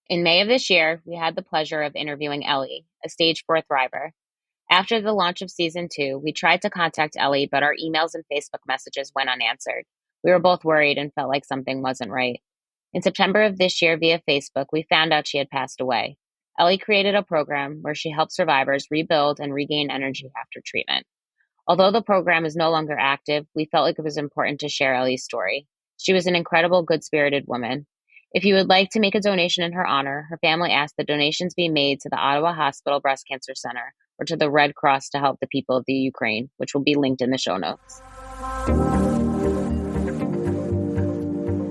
In May of this year, we had the pleasure of interviewing Elly, a stage 4 thriver. After the launch of season 2, we tried to contact Elly, but our emails and Facebook messages went unanswered. We were both worried and felt like something wasn't right. In September of this year, via Facebook, we found out she had passed away. Elly created a program where she helped survivors rebuild and regain energy after treatment. Although the program is no longer active, we felt like it was important to share Elly's story. She was an incredible, good-spirited woman. If you would like to make a donation in her honor, her family asked that donations be made to the Ottawa Hospital Breast Cancer Center or to the Red Cross to help the people of the Ukraine, which will be linked in the show notes.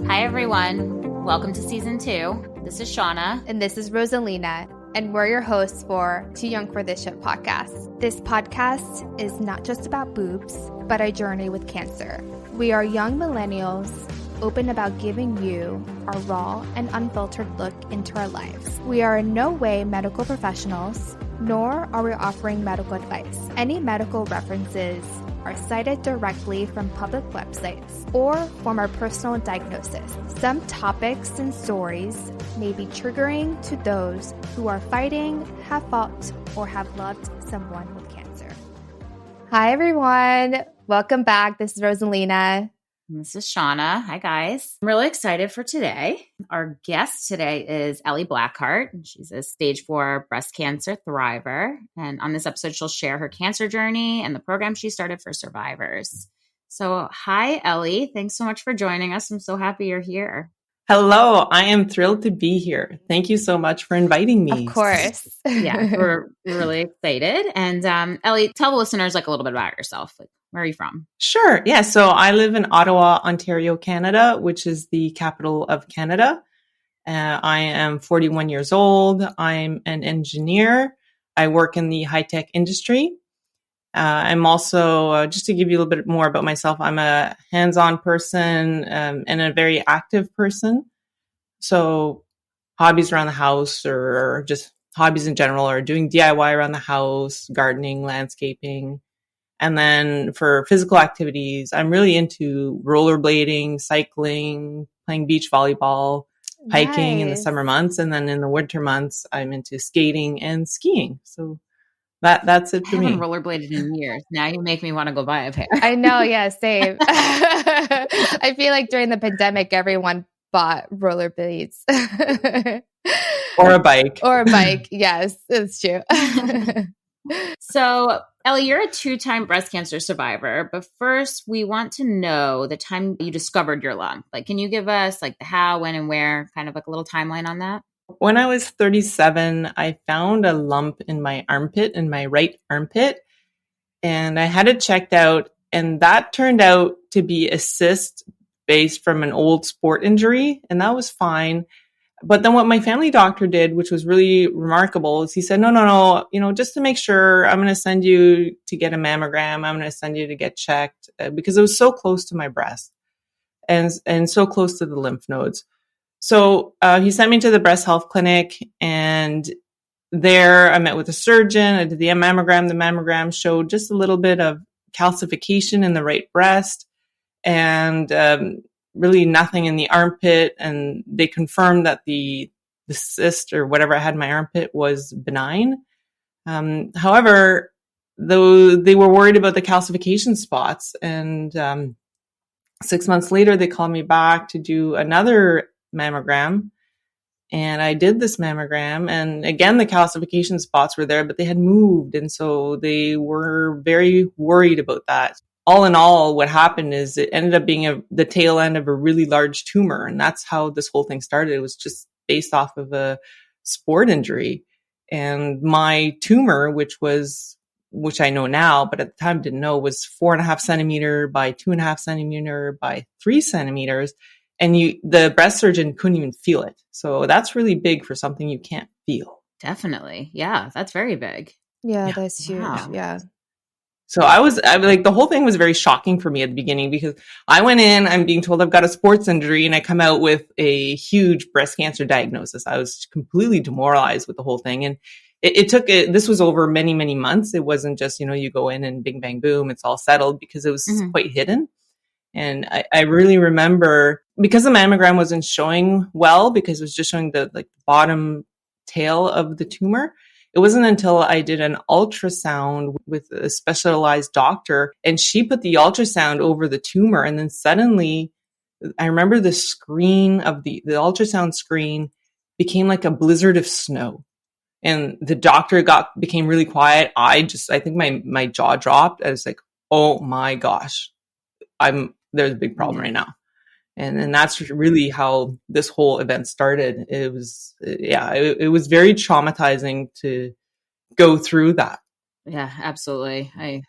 Hi, everyone. Welcome to Season 2. This is Shauna. And this is Rosalina. And we're your hosts for Too Young for This Shit podcast. This podcast is not just about boobs, but a journey with cancer. We are young millennials, open about giving you our raw and unfiltered look into our lives. We are in no way medical professionals, nor are we offering medical advice. Any medical references are cited directly from public websites or from our personal diagnosis. Some topics and stories may be triggering to those who are fighting, have fought, or have loved someone with cancer. Hi, everyone. Welcome back. This is Rosalina. This is Shauna. Hi, guys. I'm really excited for today. Our guest today is Elly Blackhart. She's a stage 4 breast cancer thriver. And on this episode, she'll share her cancer journey and the program she started for survivors. So, hi, Elly. Thanks so much for joining us. I'm so happy you're here. Hello. I am thrilled to be here. Thank you so much for inviting me. Of course. Yeah, we're really excited. And Elly, tell the listeners a little bit about yourself. Where are you from? Sure. Yeah. So I live in Ottawa, Ontario, Canada, which is the capital of Canada. I am 41 years old. I'm an engineer. I work in the high-tech industry. I'm also, just to give you a little bit more about myself, I'm a hands-on person and a very active person. So hobbies around the house or just hobbies in general or doing DIY around the house, gardening, landscaping. And then for physical activities, I'm really into rollerblading, cycling, playing beach volleyball, hiking in the summer months. And then in the winter months, I'm into skating and skiing. So that's it for me. I haven't rollerbladed in years. Now you make me want to go buy a pair. I know. Yeah, same. I feel like during the pandemic, everyone bought rollerblades. Or a bike. Or a bike. Yes, it's true. So, Elly, you're a 2-time breast cancer survivor, but first we want to know the time you discovered your lump. Can you give us the how, when, and where, kind of a little timeline on that? When I was 37, I found a lump in my armpit, in my right armpit, and I had it checked out, and that turned out to be a cyst based from an old sport injury, and that was fine. But then what my family doctor did, which was really remarkable, is he said, no, just to make sure, I'm going to send you to get a mammogram. I'm going to send you to get checked because it was so close to my breast and so close to the lymph nodes. So he sent me to the breast health clinic, and there I met with a surgeon. I did the mammogram. The mammogram showed just a little bit of calcification in the right breast and really nothing in the armpit. And they confirmed that the cyst or whatever I had in my armpit was benign. However, though they were worried about the calcification spots, and 6 months later, they called me back to do another mammogram. And I did this mammogram, and again, the calcification spots were there, but they had moved. And so they were very worried about that. All in all, what happened is it ended up being the tail end of a really large tumor. And that's how this whole thing started. It was just based off of a sport injury. And my tumor, which I know now, but at the time didn't know, was 4.5 centimeter by 2.5 centimeter by 3 centimeters. And the breast surgeon couldn't even feel it. So that's really big for something you can't feel. Definitely. Yeah, that's very big. Yeah, that's huge. Wow. Yeah. So the whole thing was very shocking for me at the beginning because I went in, I'm being told I've got a sports injury, and I come out with a huge breast cancer diagnosis. I was completely demoralized with the whole thing. And this was over many, many months. It wasn't just, you go in and bing, bang, boom, it's all settled, because it was quite hidden. And I really remember, because the mammogram wasn't showing well, because it was just showing the bottom tail of the tumor. It wasn't until I did an ultrasound with a specialized doctor, and she put the ultrasound over the tumor. And then suddenly I remember the screen of the ultrasound screen became like a blizzard of snow. And the doctor became really quiet. I think my jaw dropped. I was like, oh my gosh, there's a big problem right now. And that's really how this whole event started. It was, it was very traumatizing to go through that. Yeah, absolutely. I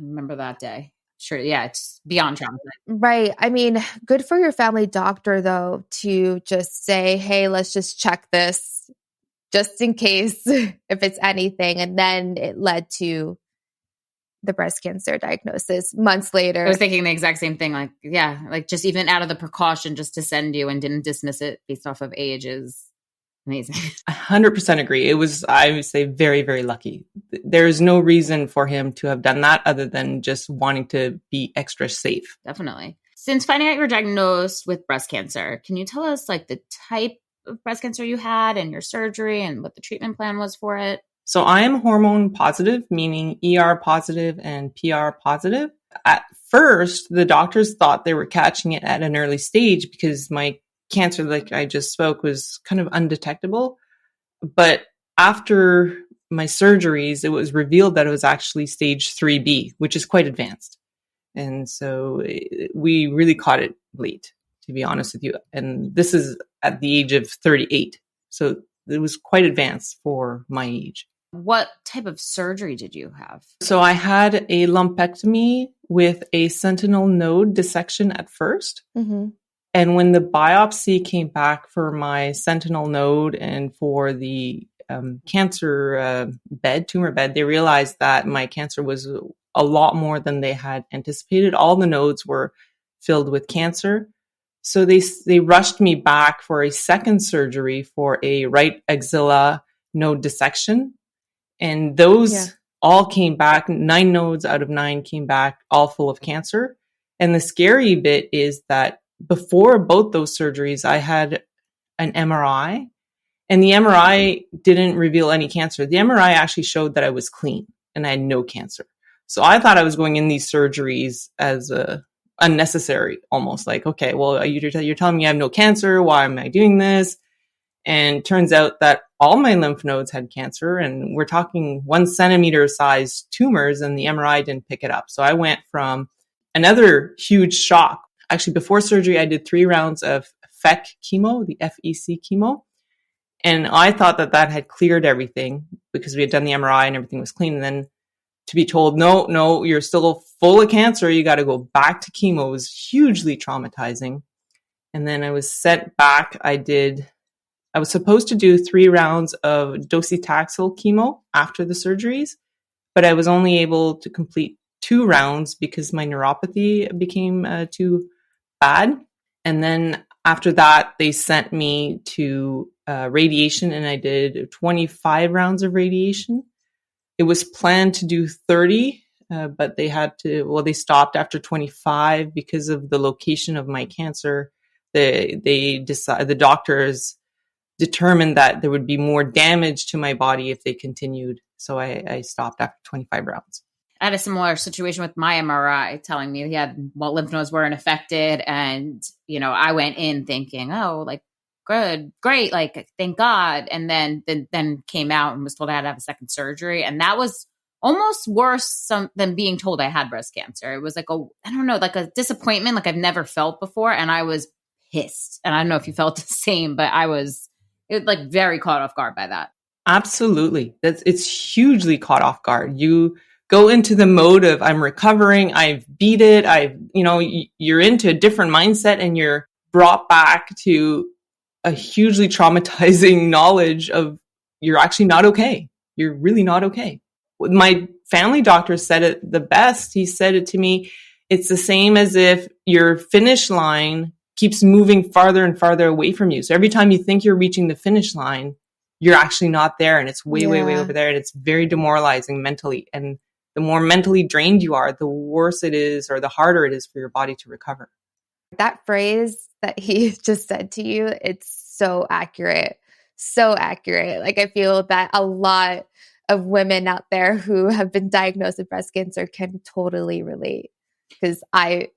remember that day. Sure. Yeah. It's beyond traumatizing. Right. I mean, good for your family doctor though, to just say, hey, let's just check this just in case if it's anything. And then it led to the breast cancer diagnosis months later. I was thinking the exact same thing. Like, yeah, like just even out of the precaution just to send you and didn't dismiss it based off of age is amazing. 100% agree. It was, I would say, very, very lucky. There is no reason for him to have done that other than just wanting to be extra safe. Definitely. Since finding out you were diagnosed with breast cancer, can you tell us like the type of breast cancer you had and your surgery and what the treatment plan was for it? So I am hormone positive, meaning ER positive and PR positive. At first, the doctors thought they were catching it at an early stage because my cancer, like I just spoke, was kind of undetectable. But after my surgeries, it was revealed that it was actually stage 3B, which is quite advanced. And so we really caught it late, to be honest with you. And this is at the age of 38. So it was quite advanced for my age. What type of surgery did you have? So I had a lumpectomy with a sentinel node dissection at first. Mm-hmm. And when the biopsy came back for my sentinel node and for the cancer tumor bed, they realized that my cancer was a lot more than they had anticipated. All the nodes were filled with cancer. So they rushed me back for a second surgery for a right axilla node dissection. And those all came back. 9 nodes out of 9 came back, all full of cancer. And the scary bit is that before both those surgeries, I had an MRI, and the MRI didn't reveal any cancer. The MRI actually showed that I was clean and I had no cancer. So I thought I was going in these surgeries as unnecessary, almost like, okay, well, you're telling me I have no cancer. Why am I doing this? And turns out that all my lymph nodes had cancer, and we're talking 1 centimeter size tumors, and the MRI didn't pick it up. So I went from another huge shock. Actually, before surgery, I did 3 rounds of FEC chemo, the FEC chemo. And I thought that had cleared everything because we had done the MRI and everything was clean. And then to be told, no, you're still full of cancer. You got to go back to chemo was hugely traumatizing. And then I was sent back. I was supposed to do 3 rounds of docetaxel chemo after the surgeries, but I was only able to complete 2 rounds because my neuropathy became too bad. And then after that, they sent me to radiation, and I did 25 rounds of radiation. It was planned to do 30, but they stopped after 25 because of the location of my cancer. The doctors determined that there would be more damage to my body if they continued. So I stopped after 25 rounds. I had a similar situation with my MRI telling me, lymph nodes weren't affected. And, I went in thinking, oh, like, good, great. Like, thank God. And then came out and was told I had to have a second surgery. And that was almost worse than being told I had breast cancer. It was like like a disappointment like I've never felt before. And I was pissed. And I don't know if you felt the same, but it like very caught off guard by that. Absolutely. It's hugely caught off guard. You go into the mode of I'm recovering. I've beat it. You're into a different mindset, and you're brought back to a hugely traumatizing knowledge of you're actually not okay. You're really not okay. My family doctor said it the best. He said it to me. It's the same as if your finish line keeps moving farther and farther away from you. So every time you think you're reaching the finish line, you're actually not there, and it's way over there, and it's very demoralizing mentally. And the more mentally drained you are, the worse it is or the harder it is for your body to recover. That phrase that he just said to you, it's so accurate. So accurate. Like, I feel that a lot of women out there who have been diagnosed with breast cancer can totally relate, because I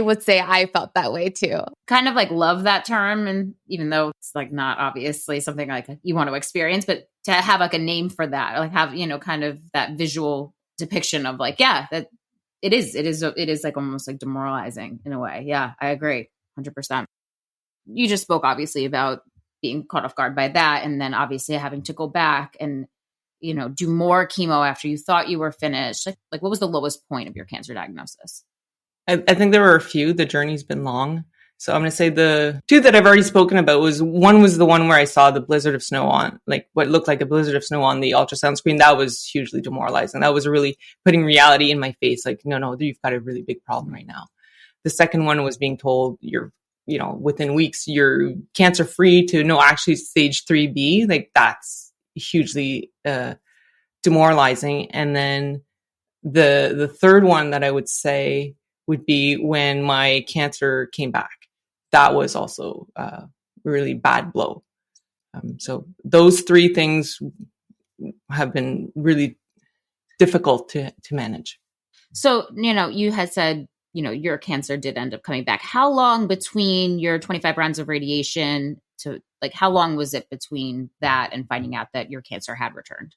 would say I felt that way too. Kind of like love that term. And even though it's like not obviously something like you want to experience, but to have like a name for that, like have, kind of that visual depiction of like, yeah, that it is like almost like demoralizing in a way. Yeah, I agree 100%. You just spoke obviously about being caught off guard by that. And then obviously having to go back and, do more chemo after you thought you were finished. Like what was the lowest point of your cancer diagnosis? I think there were a few. The journey's been long. So I'm going to say the two that I've already spoken about was the one where I saw the blizzard of snow on, like what looked like a blizzard of snow on the ultrasound screen. That was hugely demoralizing. That was really putting reality in my face. Like, no, you've got a really big problem right now. The second one was being told you're, within weeks, you're cancer free to no, actually stage 3B. Like that's hugely demoralizing. And then the third one that I would say would be when my cancer came back. That was also a really bad blow. So those three things have been really difficult to manage. So, you had said, your cancer did end up coming back. How long between your 25 rounds of radiation to like, how long was it between that and finding out that your cancer had returned?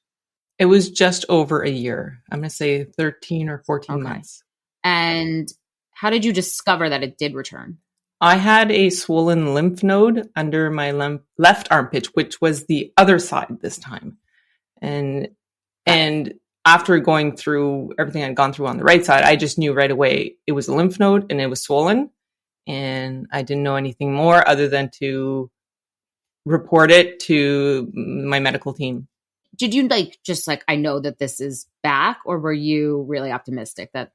It was just over a year. I'm going to say 13 or 14 months. And how did you discover that it did return? I had a swollen lymph node under my left armpit, which was the other side this time. And after going through everything I'd gone through on the right side, I just knew right away it was a lymph node and it was swollen. And I didn't know anything more other than to report it to my medical team. Did you I know that this is back, or were you really optimistic that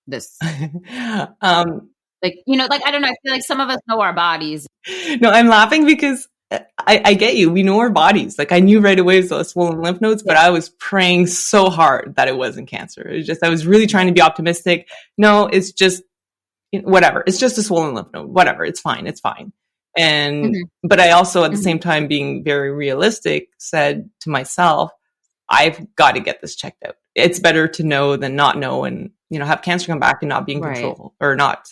this, I don't know, I feel like some of us know our bodies. No, I'm laughing because I get you. We know our bodies. Like I knew right away it was swollen lymph nodes, but I was praying so hard that it wasn't cancer. It was just, I was really trying to be optimistic. No, it's just whatever. It's just a swollen lymph node. Whatever. It's fine. It's fine. And, but I also at the same time being very realistic said to myself, I've got to get this checked out. It's better to know than not know and, have cancer come back and not be in control or not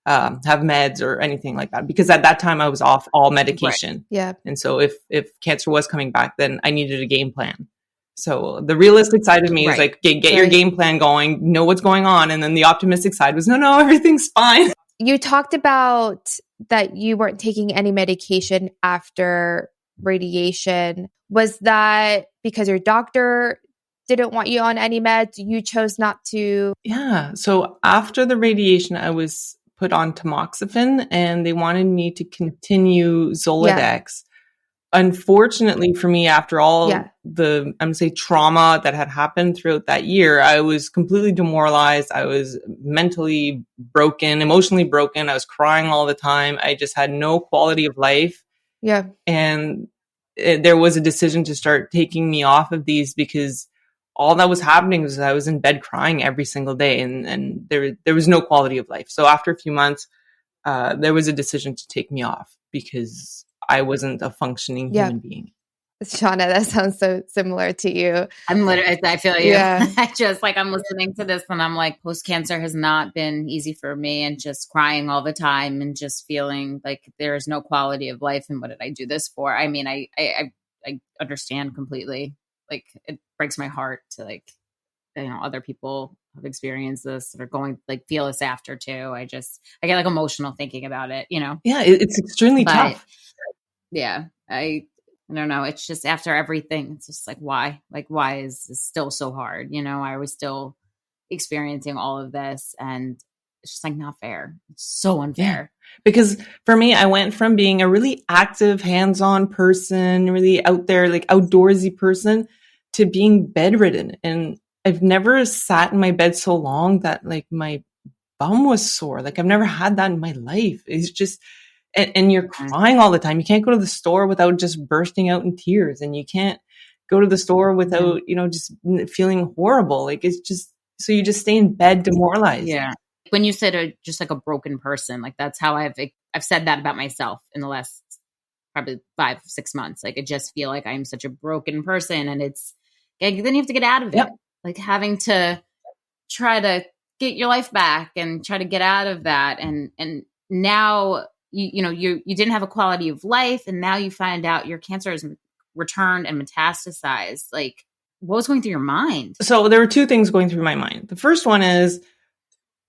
have meds or anything like that. Because at that time I was off all medication. Right. Yeah. And so if cancer was coming back, then I needed a game plan. So the realistic side of me is like, get your game plan going, know what's going on. And then the optimistic side was, no, everything's fine. You talked about that you weren't taking any medication after radiation. Was that because your doctor didn't want you on any meds? You chose not to? Yeah. So after the radiation, I was put on tamoxifen and they wanted me to continue Zoladex. Yeah. Unfortunately for me, after all the, I'm going to say trauma that had happened throughout that year, I was completely demoralized. I was mentally broken, emotionally broken. I was crying all the time. I just had no quality of life. Yeah. And there was a decision to start taking me off of these because all that was happening was I was in bed crying every single day and there was no quality of life. So after a few months, there was a decision to take me off because I wasn't a functioning human being. Shauna, that sounds so similar to you. I feel you. Yeah. I'm listening to this and I'm like, post-cancer has not been easy for me and just crying all the time and just feeling like there is no quality of life. And what did I do this for? I mean, I understand completely. Like it breaks my heart to other people have experienced this that are going feel this after too. I get emotional thinking about it, Yeah, it's extremely tough. Yeah. I don't know. It's just after everything, it's just why? Why is this still so hard? Why are we still experiencing all of this? And it's just not fair. It's so unfair. Yeah. Because for me, I went from being a really active, hands-on person, really out there, outdoorsy person to being bedridden. And I've never sat in my bed so long that my bum was sore. I've never had that in my life. It's just, and you're crying all the time. You can't go to the store without just bursting out in tears and you can't go to the store without, just feeling horrible. Like it's just, so you just stay in bed demoralized. Yeah. When you said just like a broken person, like that's how I've said that about myself in the last probably 5-6 months. Like I just feel like I'm such a broken person, and it's then you have to get out of it. Like having to try to get your life back and try to get out of that. And now you didn't have a quality of life, and now you find out your cancer has returned and metastasized. Like what was going through your mind? So there were two things going through my mind. The first one is,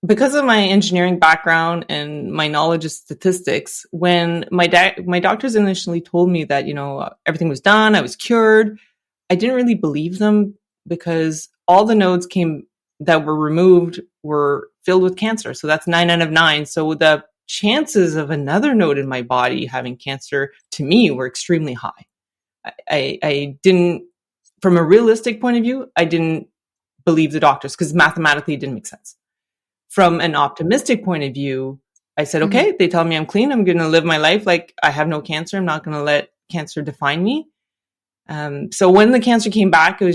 because of my engineering background and my knowledge of statistics, when my doctors initially told me that, everything was done, I was cured, I didn't really believe them, because all the nodes that were removed were filled with cancer. So that's 9 out of 9. So the chances of another node in my body having cancer, to me, were extremely high. I didn't, from a realistic point of view, I didn't believe the doctors, because mathematically it didn't make sense. From an optimistic point of view, I said, okay, they tell me I'm clean. I'm going to live my life like I have no cancer. I'm not going to let cancer define me. So when the cancer came back, it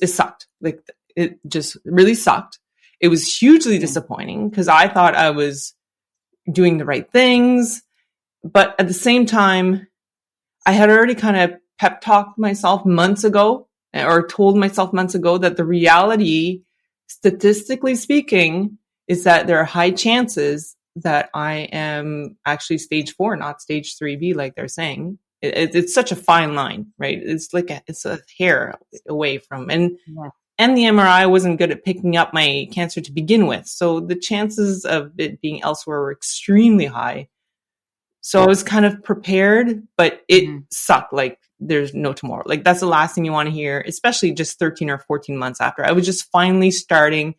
sucked. Like it just really sucked. It was hugely disappointing, because I thought I was doing the right things. But at the same time, I had already kind of pep talked myself months ago, or told myself months ago, that the reality, statistically speaking, is that there are high chances that I am actually stage 4, not stage 3B, like they're saying. It's such a fine line, right? It's like it's a hair away from, and the MRI wasn't good at picking up my cancer to begin with. So the chances of it being elsewhere were extremely high. So I was kind of prepared, but it sucked. Like there's no tomorrow. Like that's the last thing you want to hear, especially just 13 or 14 months after. I was just finally starting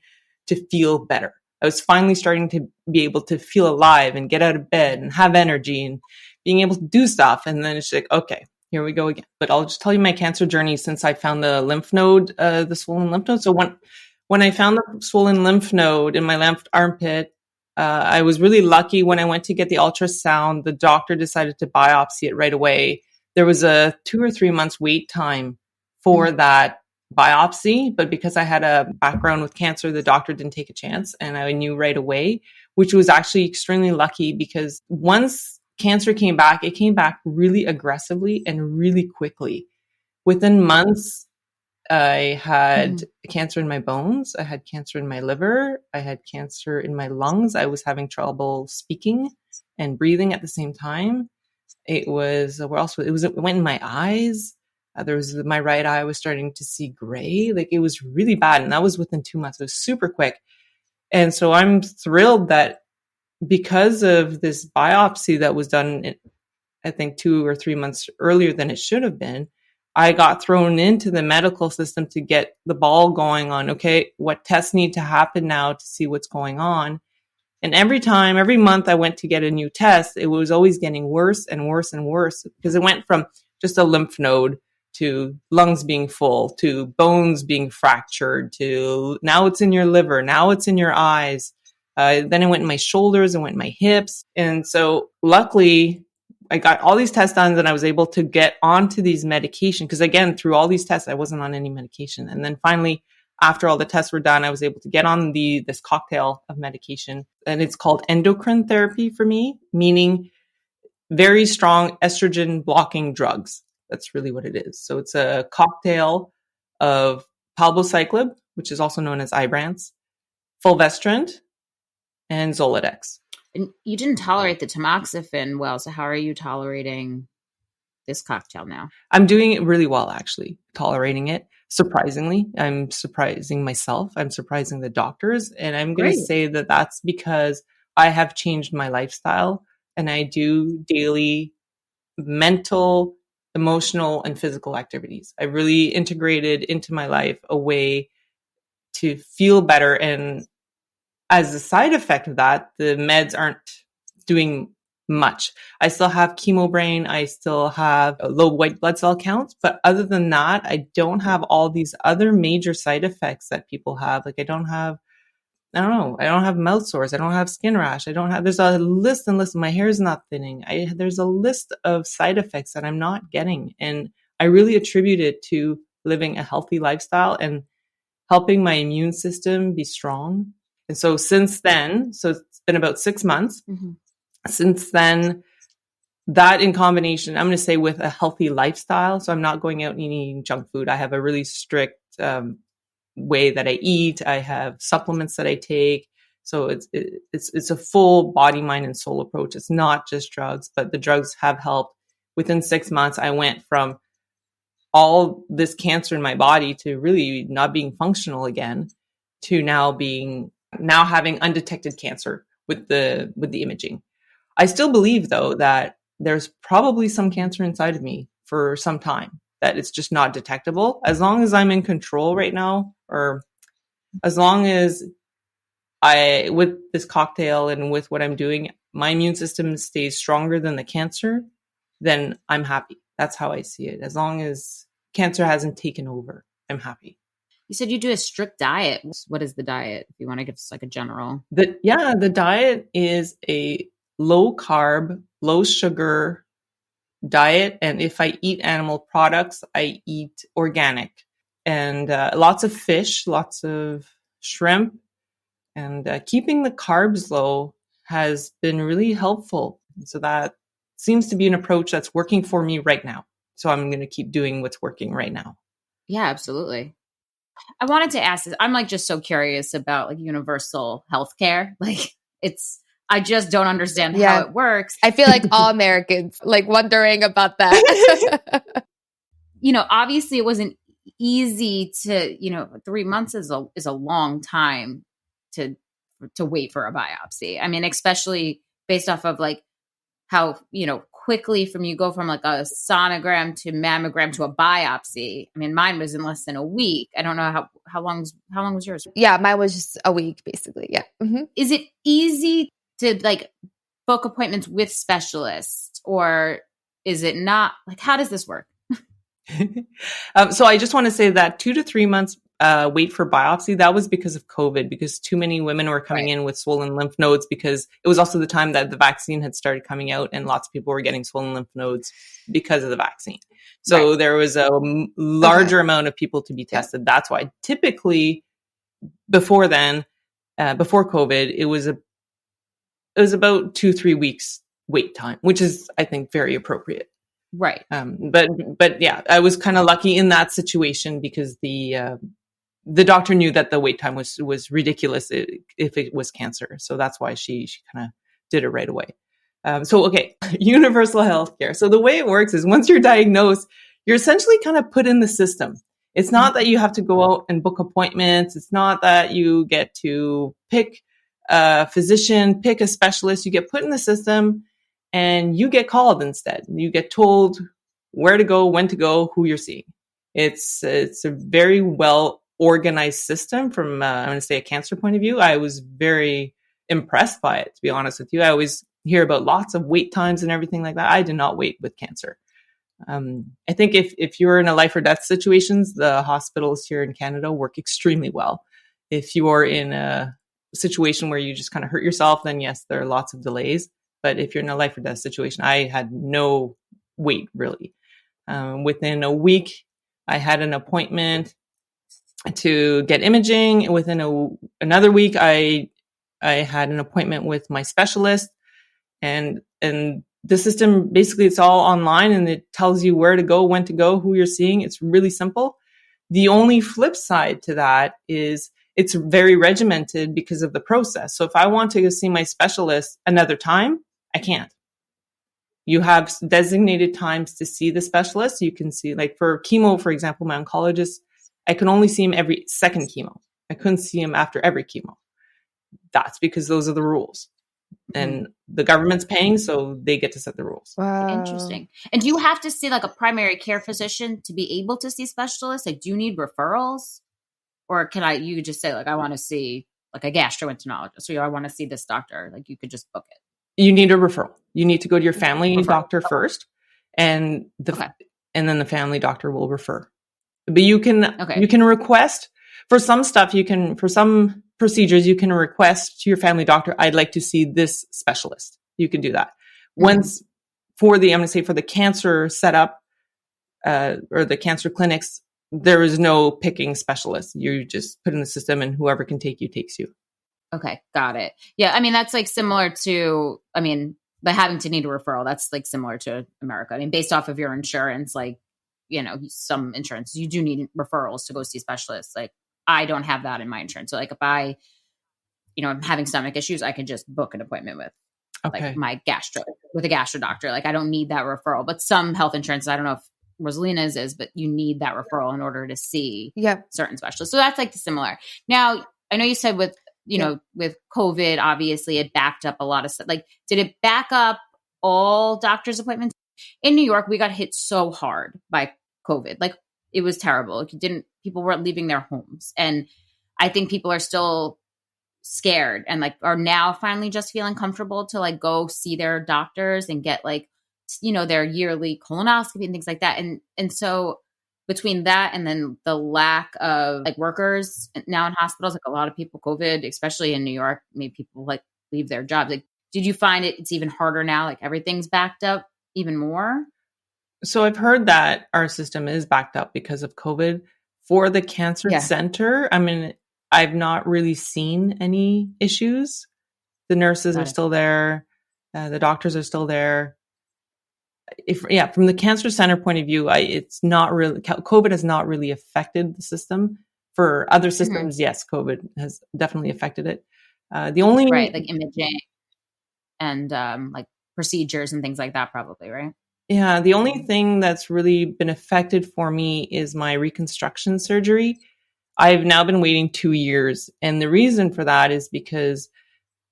to feel better. I was finally starting to be able to feel alive and get out of bed and have energy and being able to do stuff. And then it's like, okay, here we go again. But I'll just tell you my cancer journey since I found the lymph node, the swollen lymph node. So when I found the swollen lymph node in my left armpit, I was really lucky. When I went to get the ultrasound, the doctor decided to biopsy it right away. There was a 2 or 3 months wait time for that biopsy, but because I had a background with cancer, the doctor didn't take a chance, and I knew right away, which was actually extremely lucky, because once cancer came back, it came back really aggressively and really quickly. Within months, I had cancer in my bones. I had cancer in my liver. I had cancer in my lungs. I was having trouble speaking and breathing at the same time. It was, where else? It went in my eyes. My right eye was starting to see gray. Like it was really bad. And that was within 2 months. It was super quick. And so I'm thrilled that because of this biopsy that was done, I think 2 or 3 months earlier than it should have been, I got thrown into the medical system to get the ball going on, okay, what tests need to happen now to see what's going on. And every month I went to get a new test, it was always getting worse and worse and worse, because it went from just a lymph node to lungs being full, to bones being fractured, to now it's in your liver, now it's in your eyes. Then it went in my shoulders, it went in my hips. And so luckily, I got all these tests done, and I was able to get onto these medication, because again, through all these tests, I wasn't on any medication. And then finally, after all the tests were done, I was able to get on this cocktail of medication, and it's called endocrine therapy for me, meaning very strong estrogen blocking drugs. That's really what it is. So it's a cocktail of palbociclib, which is also known as Ibrance, fulvestrant, and Zoladex. And you didn't tolerate the tamoxifen well, so how are you tolerating this cocktail now? I'm doing it really well, actually, tolerating it. Surprisingly, I'm surprising myself. I'm surprising the doctors. And I'm going to say that that's because I have changed my lifestyle, and I do daily mental, emotional, and physical activities. I really integrated into my life a way to feel better. And as a side effect of that, the meds aren't doing much. I still have chemo brain. I still have low white blood cell counts. But other than that, I don't have all these other major side effects that people have. Like I don't have I don't know. I don't have mouth sores. I don't have skin rash. There's a list and list. My hair is not thinning. There's a list of side effects that I'm not getting. And I really attribute it to living a healthy lifestyle and helping my immune system be strong. And so since then, so it's been about 6 months. Mm-hmm. Since then, that in combination, I'm going to say with a healthy lifestyle. So I'm not going out and eating junk food. I have a really strict way that I eat. I have supplements that I take. So it's a full body, mind, and soul approach. It's not just drugs, but the drugs have helped. Within 6 months, I went from all this cancer in my body to really not being functional again, to now having undetected cancer with the imaging. I still believe though that there's probably some cancer inside of me for some time, that it's just not detectable. As long as I'm in control right now, or as long as with this cocktail and with what I'm doing, my immune system stays stronger than the cancer, then I'm happy. That's how I see it. As long as cancer hasn't taken over, I'm happy. You said you do a strict diet. What is the diet? If you want to give us like a general. The diet is a low carb, low sugar diet. And if I eat animal products, I eat organic, and lots of fish, lots of shrimp, and keeping the carbs low has been really helpful. So that seems to be an approach that's working for me right now. So I'm going to keep doing what's working right now. Yeah, absolutely. I wanted to ask this. I'm like just so curious about like universal healthcare. Like I just don't understand how it works. I feel like all Americans like wondering about that. Obviously it wasn't easy to, 3 months is a long time to wait for a biopsy. I mean, especially based off of like how, quickly you go from like a sonogram to mammogram to a biopsy. I mean, mine was in less than a week. I don't know how long was yours? Yeah, mine was just a week basically. Yeah. Mm-hmm. Is it easy to like book appointments with specialists, or is it not? Like, how does this work? So I just want to say that 2 to 3 months wait for biopsy, that was because of COVID, because too many women were coming in with swollen lymph nodes, because it was also the time that the vaccine had started coming out and lots of people were getting swollen lymph nodes because of the vaccine. So there was a larger amount of people to be tested. That's why typically before then, before COVID, it was about 2-3 weeks wait time, which is, I think, very appropriate. Right. But yeah, I was kind of lucky in that situation because the doctor knew that the wait time was ridiculous if it was cancer. So that's why she kind of did it right away. Universal healthcare. So the way it works is once you're diagnosed, you're essentially kind of put in the system. It's not that you have to go out and book appointments. It's not that you get to pick a physician, pick a specialist. You get put in the system and you get called instead. You get told where to go, when to go, who you're seeing. It's a very well organized system from, I'm going to say, a cancer point of view. I was very impressed by it, to be honest with you. I always hear about lots of wait times and everything like that. I did not wait with cancer. I think if you're in a life or death situations, the hospitals here in Canada work extremely well. If you are in a situation where you just kind of hurt yourself, then yes, there are lots of delays. But if you're in a life or death situation, I had no wait really. Within a week, I had an appointment to get imaging. Within another week, I had an appointment with my specialist, and the system, basically it's all online and it tells you where to go, when to go, who you're seeing. It's really simple. The only flip side to that is it's very regimented because of the process. So if I want to go see my specialist another time, I can't. You have designated times to see the specialist. You can see, like for chemo, for example, my oncologist, I can only see him every second chemo. I couldn't see him after every chemo. That's because those are the rules. And the government's paying, so they get to set the rules. Wow. Interesting. And do you have to see like a primary care physician to be able to see specialists? Like, do you need referrals? Or you just say like, I want to see like a gastroenterologist, or I want to see this doctor. Like, you could just book it. You need a referral. You need to go to your family doctor first, and then the family doctor will refer. But you can request for some stuff. For some procedures, you can request to your family doctor, I'd like to see this specialist. You can do that. Once for the, I'm going to say for the cancer setup, or the cancer clinics, there is no picking specialist. You just put in the system and whoever can take you takes you. Okay. Got it. Yeah. I mean, that's like similar to, I mean, the having to need a referral, that's like similar to America. I mean, based off of your insurance, like, you know, some insurance, you do need referrals to go see specialists. Like I don't have that in my insurance. So like if I, you know, I'm having stomach issues, I can just book an appointment with like my with a gastro doctor. Like I don't need that referral, but some health insurance, I don't know if Rosalina's is, but you need that referral in order to see certain specialists. So that's like similar. Now, I know you said with, you know, with COVID, obviously it backed up a lot of stuff. Like, did it back up all doctor's appointments? In New York, we got hit so hard by COVID. Like it was terrible. Like, people weren't leaving their homes. And I think people are still scared and like are now finally just feeling comfortable to like go see their doctors and get like, you know, their yearly colonoscopy and things like that. And so between that and then the lack of like workers now in hospitals, like a lot of people, COVID, especially in New York, made people like leave their jobs. Like, did you find it's even harder now? Like everything's backed up even more? So I've heard that our system is backed up because of COVID. For the cancer center, I mean, I've not really seen any issues. The nurses are still there. The doctors are still there. From the cancer center point of view, it's not really, COVID has not really affected the system. For other systems, yes, COVID has definitely affected it. The only like imaging and like procedures and things like that, probably, right? Yeah, the only thing that's really been affected for me is my reconstruction surgery. I've now been waiting 2 years, and the reason for that is because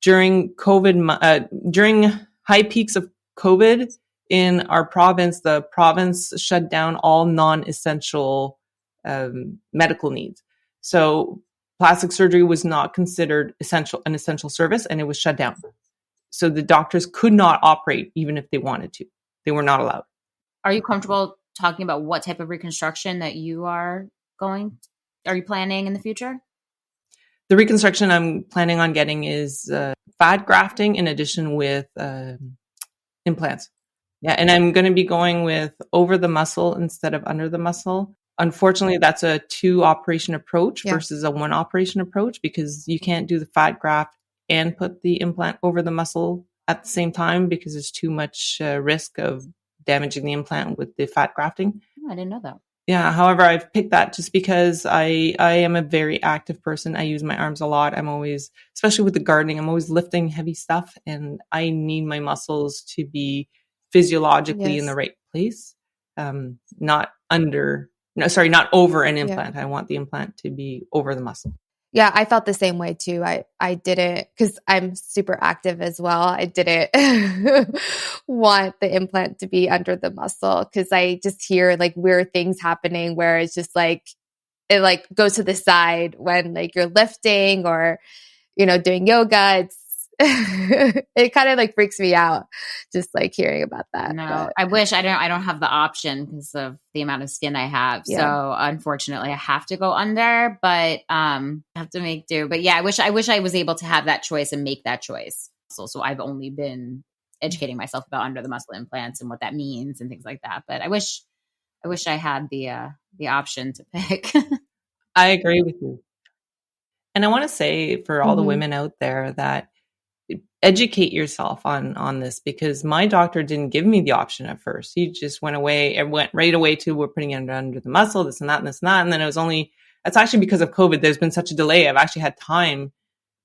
during COVID, during high peaks of COVID in our province, the province shut down all non-essential medical needs. So plastic surgery was not considered an essential service, and it was shut down. So the doctors could not operate even if they wanted to. They were not allowed. Are you comfortable talking about what type of reconstruction that you are planning in the future? The reconstruction I'm planning on getting is fat grafting in addition with implants. Yeah, and I'm going to be going with over the muscle instead of under the muscle. Unfortunately, that's a 2-operation approach versus a 1-operation approach because you can't do the fat graft and put the implant over the muscle at the same time because there's too much risk of damaging the implant with the fat grafting. Oh, I didn't know that. Yeah. However, I've picked that just because I am a very active person. I use my arms a lot. I'm always, especially with the gardening, I'm always lifting heavy stuff and I need my muscles to be physiologically in the right place. Not over an implant. I want the implant to be over the muscle. Yeah, I felt the same way too. I didn't, because I'm super active as well. I didn't want the implant to be under the muscle because I just hear like weird things happening where it's just like, it like goes to the side when like you're lifting or, you know, doing yoga. It kind of like freaks me out just like hearing about that. No, but. I wish I don't have the option because of the amount of skin I have. Yeah. So unfortunately I have to go under, but I have to make do. But yeah, I wish I was able to have that choice and make that choice. So I've only been educating myself about under the muscle implants and what that means and things like that. But I wish I had the option to pick. I agree with you. And I want to say for all the women out there that educate yourself on this because my doctor didn't give me the option at first. He just went right away to we're putting it under the muscle, this and that and this and that. And then it's actually because of COVID, there's been such a delay. I've actually had time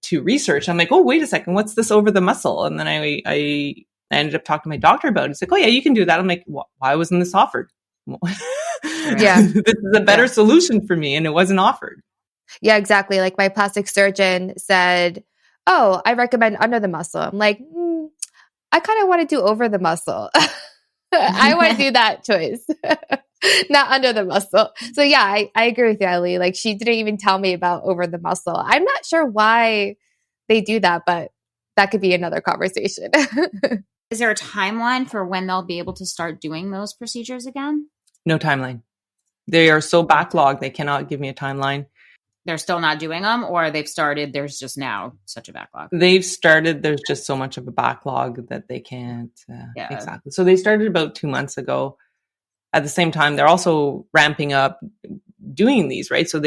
to research. I'm like, oh, wait a second, what's this over the muscle? And then I ended up talking to my doctor about it. He's like, oh yeah, you can do that. I'm like, why wasn't this offered? Yeah. This is a better solution for me and it wasn't offered. Yeah, exactly. Like my plastic surgeon said, oh, I recommend under the muscle. I'm like, I kind of want to do over the muscle. I want to do that choice, not under the muscle. So yeah, I agree with you, Elly. Like she didn't even tell me about over the muscle. I'm not sure why they do that, but that could be another conversation. Is there a timeline for when they'll be able to start doing those procedures again? No timeline. They are so backlogged, they cannot give me a timeline. they're still not doing them, or they've started, there's just now such a backlog? They've started, there's just so much of a backlog that they can't. Yeah. Exactly. So they started about 2 months ago. At the same time, they're also ramping up doing these, right? So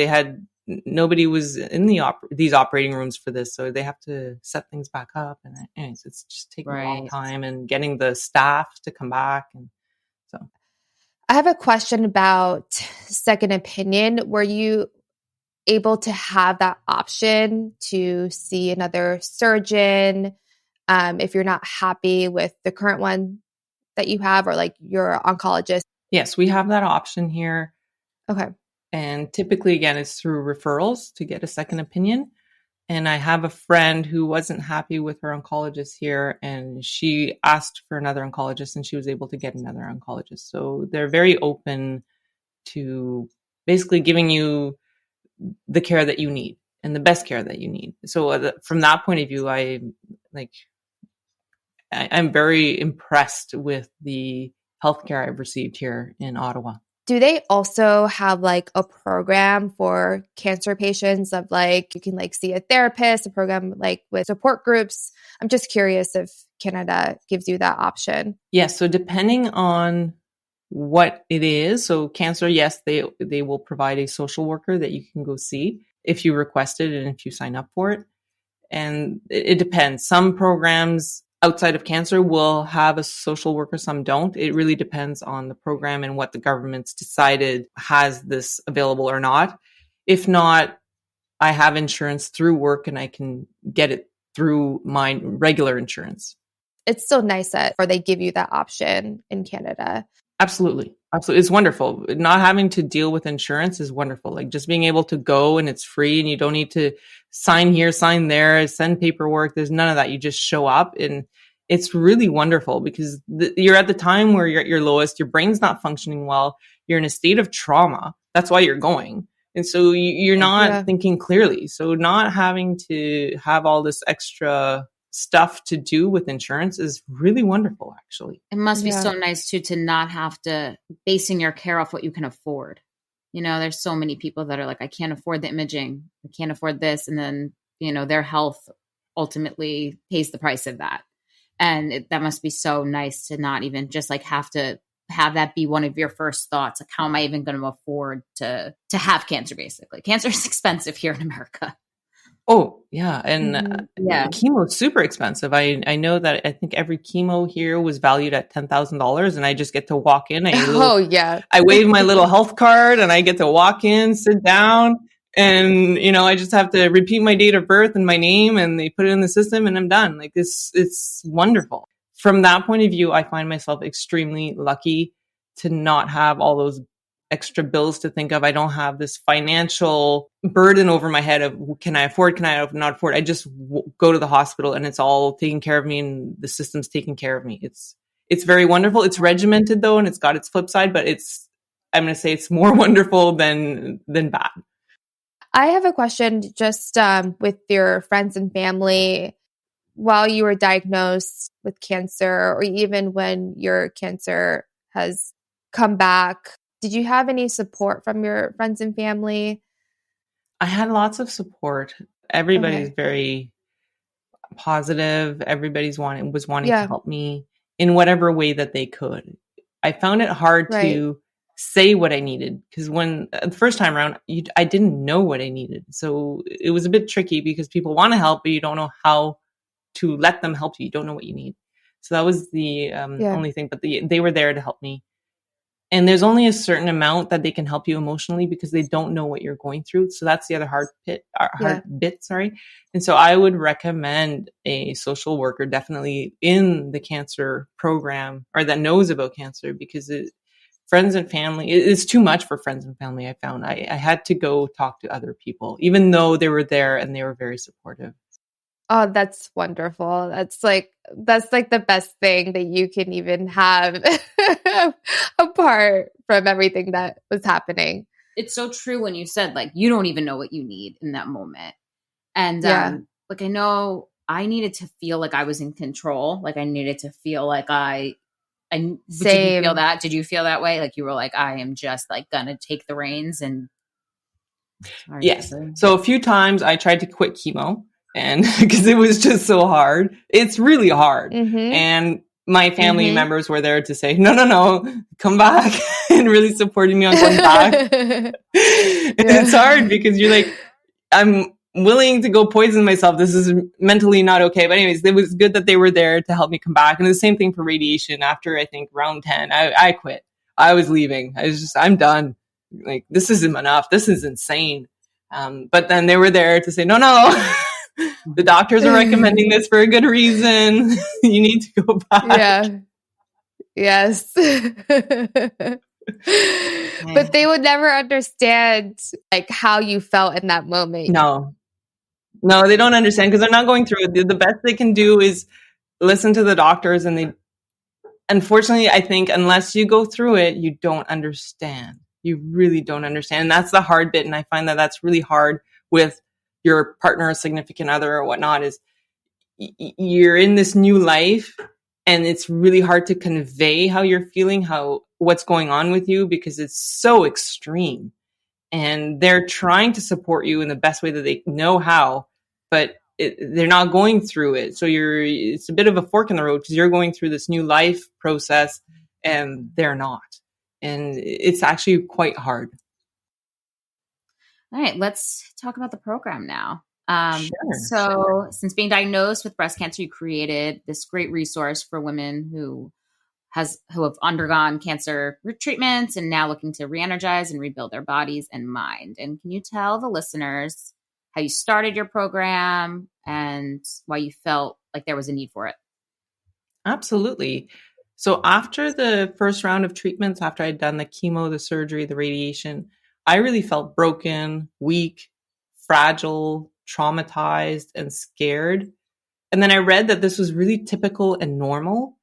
nobody was in these operating rooms for this. So they have to set things back up. And anyways, it's just taking a long time and getting the staff to come back. And so I have a question about second opinion. Were you able to have that option to see another surgeon if you're not happy with the current one that you have, or like your oncologist? Yes, we have that option here. Okay. And typically, again, it's through referrals to get a second opinion. And I have a friend who wasn't happy with her oncologist here, and she asked for another oncologist, and she was able to get another oncologist. So they're very open to basically giving you the care that you need and the best care that you need. So from that point of view, I'm very impressed with the healthcare I've received here in Ottawa. Do they also have like a program for cancer patients of like, you can like see a therapist, a program like with support groups? I'm just curious if Canada gives you that option. Yes. So depending on what it is, so cancer, yes, they will provide a social worker that you can go see if you request it and if you sign up for it. And it depends. Some programs outside of cancer will have a social worker, some don't. It really depends on the program and what the government's decided has this available or not. If not, I have insurance through work and I can get it through my regular insurance. It's still nice that, or they give you that option in Canada. Absolutely. Absolutely. It's wonderful. Not having to deal with insurance is wonderful. Like just being able to go and it's free and you don't need to sign here, sign there, send paperwork. There's none of that. You just show up, and it's really wonderful because you're at the time where you're at your lowest, your brain's not functioning well. You're in a state of trauma. That's why you're going. And so you're not thinking clearly. So not having to have all this extra stuff to do with insurance is really wonderful, actually. It must be so nice too to not have to basing your care off what you can afford. You know, there's so many people that are like, I can't afford the imaging, I can't afford this, and then their health ultimately pays the price of that. And that must be so nice to not even just like have to have that be one of your first thoughts. Like, how am I even going to afford to have cancer? Basically, cancer is expensive here in America. Oh, yeah. And chemo is super expensive. I know that I think every chemo here was valued at $10,000, and I just get to walk in. I wave my little health card and I get to walk in, sit down, and, I just have to repeat my date of birth and my name, and they put it in the system and I'm done. Like it's wonderful. From that point of view, I find myself extremely lucky to not have all those extra bills to think of. I don't have this financial burden over my head of can I afford, can I not afford? I just go to the hospital and it's all taken care of me and the system's taking care of me. It's very wonderful. It's regimented though, and it's got its flip side, but I'm going to say it's more wonderful than bad. I have a question just with your friends and family. While you were diagnosed with cancer, or even when your cancer has come back, did you have any support from your friends and family? I had lots of support. Everybody's very positive. Everybody's wanting to help me in whatever way that they could. I found it hard to say what I needed because when the first time around, I didn't know what I needed. So it was a bit tricky because people want to help, but you don't know how to let them help you. You don't know what you need. So that was the only thing, but they were there to help me. And there's only a certain amount that they can help you emotionally because they don't know what you're going through. So that's the other hard bit. And so I would recommend a social worker definitely in the cancer program or that knows about cancer, because friends and family, it's too much for friends and family. I found I had to go talk to other people, even though they were there and they were very supportive. Oh, that's wonderful. That's like the best thing that you can even have apart from everything that was happening. It's so true when you said like you don't even know what you need in that moment. And like I know I needed to feel like I was in control. Like I needed to feel like Did you feel that? Did you feel that way? Like you were like, I am just like gonna take the reins and Sorry. Yes. So a few times I tried to quit chemo, and because it was just so hard. It's really hard. Mm-hmm. And my family members were there to say, no, come back, and really supporting me on going back. And it's hard because you're like, I'm willing to go poison myself. This is mentally not okay. But anyways, it was good that they were there to help me come back. And the same thing for radiation. After I think round 10, I quit. I was leaving. I'm done. Like, this isn't enough. This is insane. But then they were there to say, no, the doctors are recommending this for a good reason. You need to go back. Yeah. Yes. But they would never understand like how you felt in that moment. No, they don't understand because they're not going through it. The best they can do is listen to the doctors, and they, unfortunately, I think unless you go through it, you don't understand. You really don't understand. And that's the hard bit. And I find that that's really hard with your partner or significant other or whatnot, is you're in this new life, and it's really hard to convey how you're feeling, what's going on with you, because it's so extreme. And they're trying to support you in the best way that they know how, but they're not going through it. So it's a bit of a fork in the road, because you're going through this new life process and they're not. And it's actually quite hard. All right, let's talk about the program now. Sure. Since being diagnosed with breast cancer, you created this great resource for women who have undergone cancer treatments and now looking to re-energize and rebuild their bodies and mind. And can you tell the listeners how you started your program and why you felt like there was a need for it? Absolutely. So after the first round of treatments, after I'd done the chemo, the surgery, the radiation, I really felt broken, weak, fragile, traumatized, and scared. And then I read that this was really typical and normal.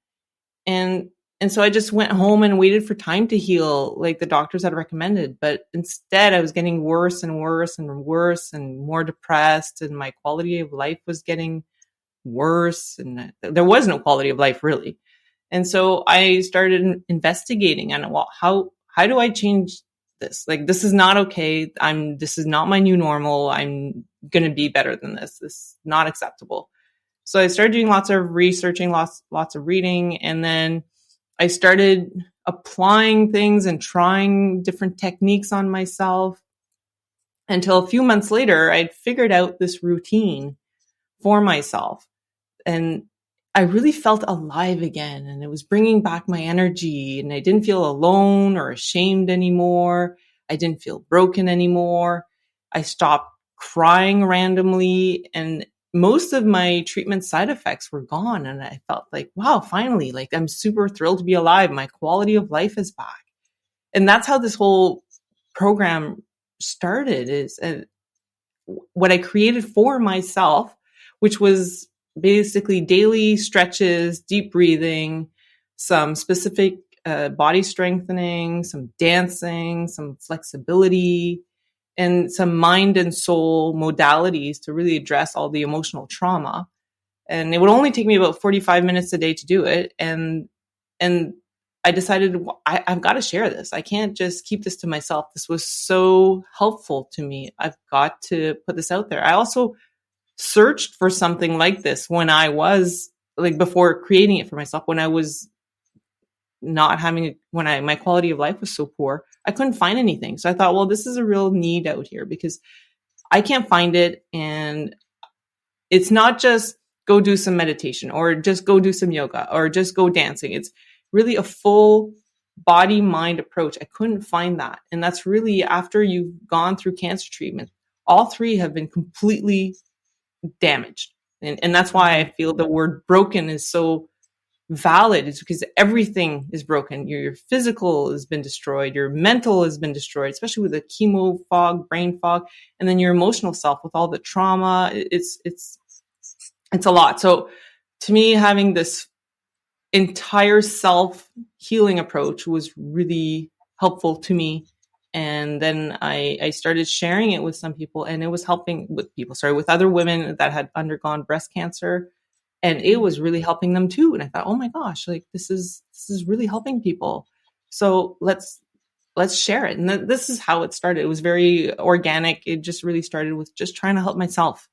And so I just went home and waited for time to heal, like the doctors had recommended. But instead, I was getting worse and worse and worse and more depressed, and my quality of life was getting worse. And there was no quality of life, really. And so I started investigating, and how do I change this? Like, this is not okay. This is not my new normal. I'm going to be better than this. This is not acceptable. So I started doing lots of researching, lots of reading. And then I started applying things and trying different techniques on myself, until a few months later, I'd figured out this routine for myself. And I really felt alive again, and it was bringing back my energy, and I didn't feel alone or ashamed anymore. I didn't feel broken anymore. I stopped crying randomly, and most of my treatment side effects were gone. And I felt like, wow, finally, like, I'm super thrilled to be alive. My quality of life is back. And that's how this whole program started, is what I created for myself, which was basically daily stretches, deep breathing, some specific body strengthening, some dancing, some flexibility, and some mind and soul modalities to really address all the emotional trauma. And it would only take me about 45 minutes a day to do it. And I decided, I've got to share this. I can't just keep this to myself. This was so helpful to me. I've got to put this out there. I also searched for something like this when I was, like, before creating it for myself, when I was not having, my quality of life was so poor, I couldn't find anything. So I thought, well, this is a real need out here, because I can't find it. And it's not just go do some meditation or just go do some yoga or just go dancing. It's really a full body mind approach. I couldn't find that. And that's really after you've gone through cancer treatment. All three have been completely damaged. And that's why I feel the word broken is so valid. It's because everything is broken. Your physical has been destroyed. Your mental has been destroyed, especially with the chemo fog, brain fog, and then your emotional self with all the trauma. It's a lot. So to me, having this entire self healing approach was really helpful to me. And then I started sharing it with some people, and it was helping with other women that had undergone breast cancer. And it was really helping them too. And I thought, oh my gosh, like this is really helping people. So let's let's share it. And this is how it started. It was very organic. It just really started with just trying to help myself.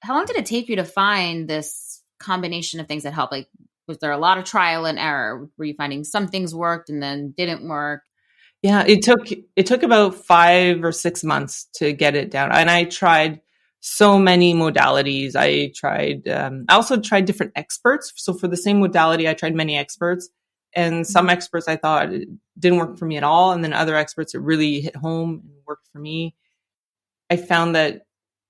How long did it take you to find this combination of things that help? Like, was there a lot of trial and error? Were you finding some things worked and then didn't work? Yeah, it took about 5 or 6 months to get it down. And I tried so many modalities. I also tried different experts. So for the same modality, I tried many experts. And some experts I thought it didn't work for me at all. And then other experts, it really hit home and worked for me. I found that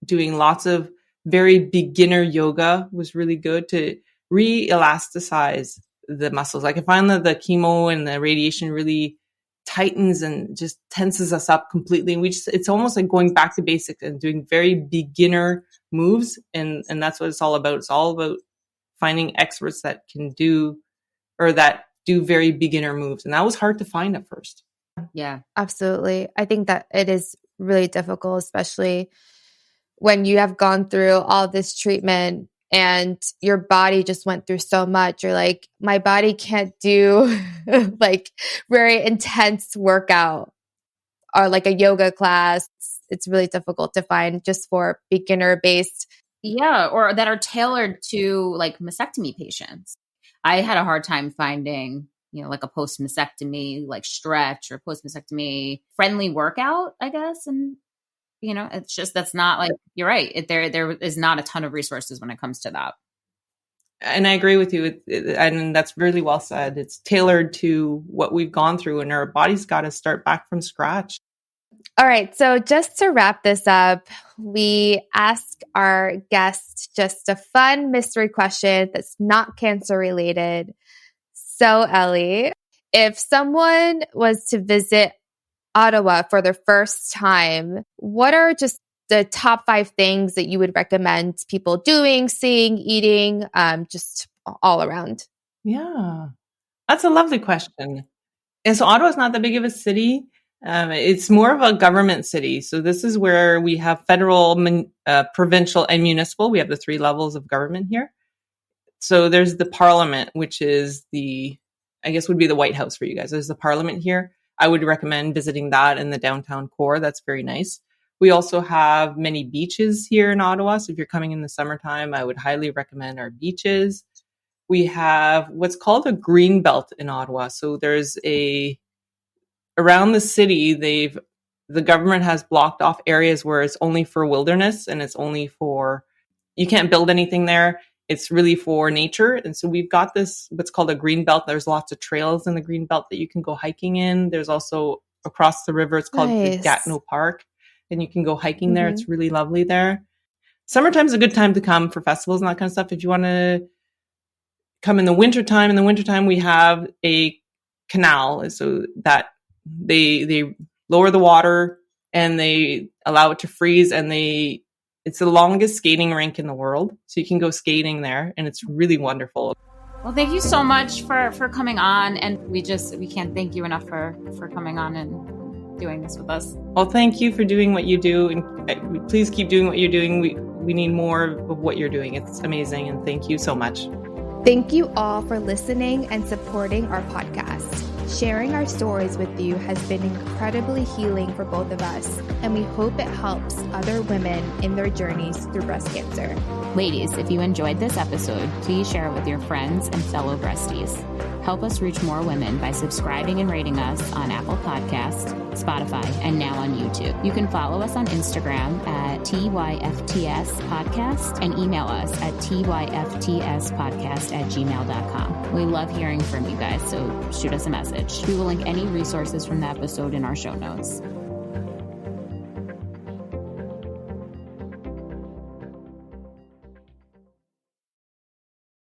doing lots of very beginner yoga was really good to re-elasticize the muscles. Like I find that the chemo and the radiation really tightens and just tenses us up completely. And it's almost like going back to basics and doing very beginner moves. And that's what it's all about. It's all about finding experts that can do very beginner moves. And that was hard to find at first. Yeah, absolutely. I think that it is really difficult, especially when you have gone through all this treatment and your body just went through so much. You're like, my body can't do like very intense workout or like a yoga class. It's really difficult to find just for beginner based. Yeah. Or that are tailored to like mastectomy patients. I had a hard time finding, like a post-mastectomy, like stretch or post-mastectomy friendly workout, I guess. And, it's just, that's not like, you're right. There is not a ton of resources when it comes to that. And I agree with you. And that's really well said. It's tailored to what we've gone through and our body's got to start back from scratch. All right. So just to wrap this up, we asked our guests just a fun mystery question that's not cancer related. So Elly, if someone was to visit Ottawa for their first time, what are just the top 5 things that you would recommend people doing, seeing, eating, just all around? Yeah, that's a lovely question. And so Ottawa's not that big of a city. It's more of a government city. So this is where we have federal, provincial, and municipal. We have the 3 levels of government here. So there's the Parliament, which is I guess would be the White House for you guys. There's the Parliament here. I would recommend visiting that in the downtown core. That's very nice. We also have many beaches here in Ottawa. So if you're coming in the summertime, I would highly recommend our beaches. We have what's called a green belt in Ottawa. So there's around the city, the government has blocked off areas where it's only for wilderness and it's only you can't build anything there. It's really for nature. And so we've got this, what's called a green belt. There's lots of trails in the green belt that you can go hiking in. There's also across the river, it's called the Gatineau Park, and you can go hiking there. It's really lovely there. Summertime's a good time to come for festivals and that kind of stuff. If you want to come in the wintertime, we have a canal so that they lower the water and they allow it to freeze, and it's the longest skating rink in the world. So you can go skating there and it's really wonderful. Well, thank you so much for coming on. And we can't thank you enough for coming on and doing this with us. Well, thank you for doing what you do. And please keep doing what you're doing. We need more of what you're doing. It's amazing. And thank you so much. Thank you all for listening and supporting our podcast. Sharing our stories with you has been incredibly healing for both of us, and we hope it helps other women in their journeys through breast cancer. Ladies, if you enjoyed this episode, please share it with your friends and fellow breasties. Help us reach more women by subscribing and rating us on Apple Podcasts, Spotify, and now on YouTube. You can follow us on Instagram at TYFTS Podcast and email us at tyftspodcast@gmail.com. We love hearing from you guys, so shoot us a message. We will link any resources from the episode in our show notes.